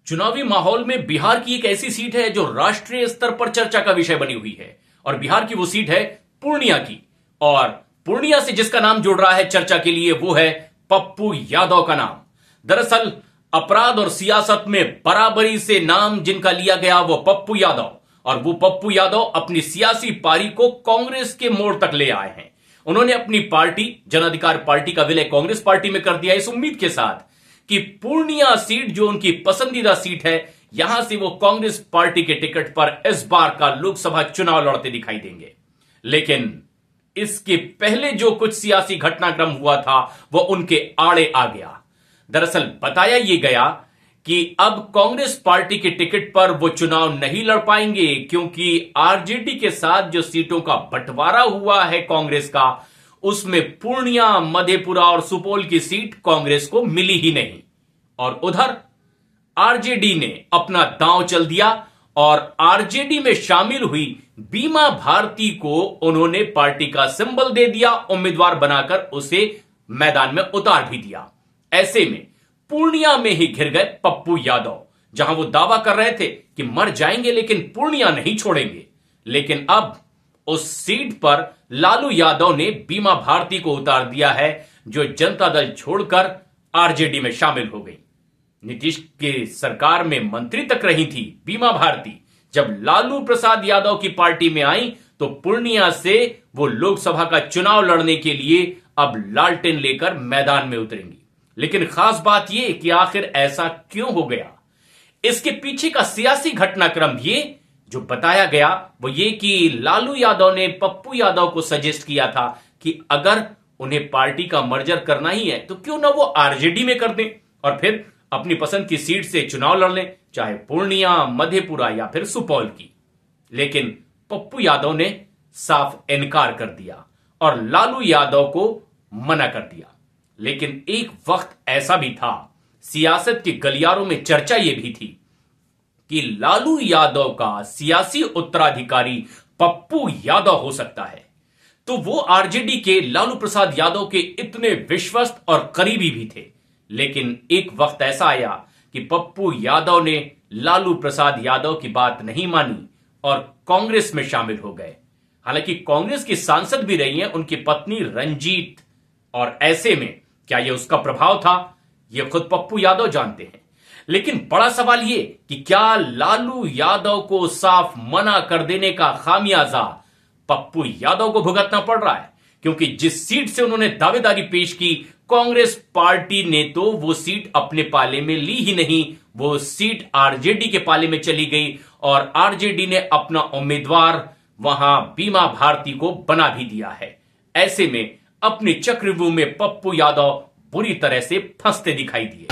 चुनावी माहौल में बिहार की एक ऐसी सीट है जो राष्ट्रीय स्तर पर चर्चा का विषय बनी हुई है और बिहार की वो सीट है पूर्णिया की। और पूर्णिया से जिसका नाम जुड़ रहा है चर्चा के लिए वो है पप्पू यादव का नाम। दरअसल अपराध और सियासत में बराबरी से नाम जिनका लिया गया वो पप्पू यादव, और वो पप्पू यादव अपनी सियासी पारी को कांग्रेस के मोड़ तक ले आए हैं। उन्होंने अपनी पार्टी जन अधिकार पार्टी का विलय कांग्रेस पार्टी में कर दिया इस उम्मीद के साथ कि पूर्णिया सीट जो उनकी पसंदीदा सीट है, यहां से वो कांग्रेस पार्टी के टिकट पर इस बार का लोकसभा चुनाव लड़ते दिखाई देंगे। लेकिन इसके पहले जो कुछ सियासी घटनाक्रम हुआ था वो उनके आड़े आ गया। दरअसल बताया यह गया कि अब कांग्रेस पार्टी के टिकट पर वो चुनाव नहीं लड़ पाएंगे क्योंकि आरजेडी के साथ जो सीटों का बंटवारा हुआ है कांग्रेस का, उसमें पूर्णिया, मधेपुरा और सुपौल की सीट कांग्रेस को मिली ही नहीं। और उधर आरजेडी ने अपना दांव चल दिया और आरजेडी में शामिल हुई बीमा भारती को उन्होंने पार्टी का सिंबल दे दिया, उम्मीदवार बनाकर उसे मैदान में उतार भी दिया। ऐसे में पूर्णिया में ही घिर गए पप्पू यादव, जहां वो दावा कर रहे थे कि मर जाएंगे लेकिन पूर्णिया नहीं छोड़ेंगे। लेकिन अब उस सीट पर लालू यादव ने बीमा भारती को उतार दिया है, जो जनता दल छोड़कर आरजेडी में शामिल हो गई। नीतीश के सरकार में मंत्री तक रही थी बीमा भारती। जब लालू प्रसाद यादव की पार्टी में आई तो पूर्णिया से वो लोकसभा का चुनाव लड़ने के लिए अब लालटेन लेकर मैदान में उतरेंगी। लेकिन खास बात यह कि आखिर ऐसा क्यों हो गया, इसके पीछे का सियासी घटनाक्रम ये जो बताया गया वो ये कि लालू यादव ने पप्पू यादव को सजेस्ट किया था कि अगर उन्हें पार्टी का मर्जर करना ही है तो क्यों ना वो आरजेडी में कर दें और फिर अपनी पसंद की सीट से चुनाव लड़ लें, चाहे पूर्णिया, मधेपुरा या फिर सुपौल की। लेकिन पप्पू यादव ने साफ इनकार कर दिया और लालू यादव को मना कर दिया। लेकिन एक वक्त ऐसा भी था, सियासत के गलियारों में चर्चा यह भी थी कि लालू यादव का सियासी उत्तराधिकारी पप्पू यादव हो सकता है। तो वो आरजेडी के लालू प्रसाद यादव के इतने विश्वस्त और करीबी भी थे। लेकिन एक वक्त ऐसा आया कि पप्पू यादव ने लालू प्रसाद यादव की बात नहीं मानी और कांग्रेस में शामिल हो गए। हालांकि कांग्रेस की सांसद भी रही हैं उनकी पत्नी रंजीत, और ऐसे में क्या यह उसका प्रभाव था, यह खुद पप्पू यादव जानते हैं। लेकिन बड़ा सवाल यह कि क्या लालू यादव को साफ मना कर देने का खामियाजा पप्पू यादव को भुगतना पड़ रहा है, क्योंकि जिस सीट से उन्होंने दावेदारी पेश की, कांग्रेस पार्टी ने तो वो सीट अपने पाले में ली ही नहीं, वो सीट आरजेडी के पाले में चली गई और आरजेडी ने अपना उम्मीदवार वहां बीमा भारती को बना भी दिया है। ऐसे में अपनी चक्रव्यूह में पप्पू यादव बुरी तरह से फंसते दिखाई दिए।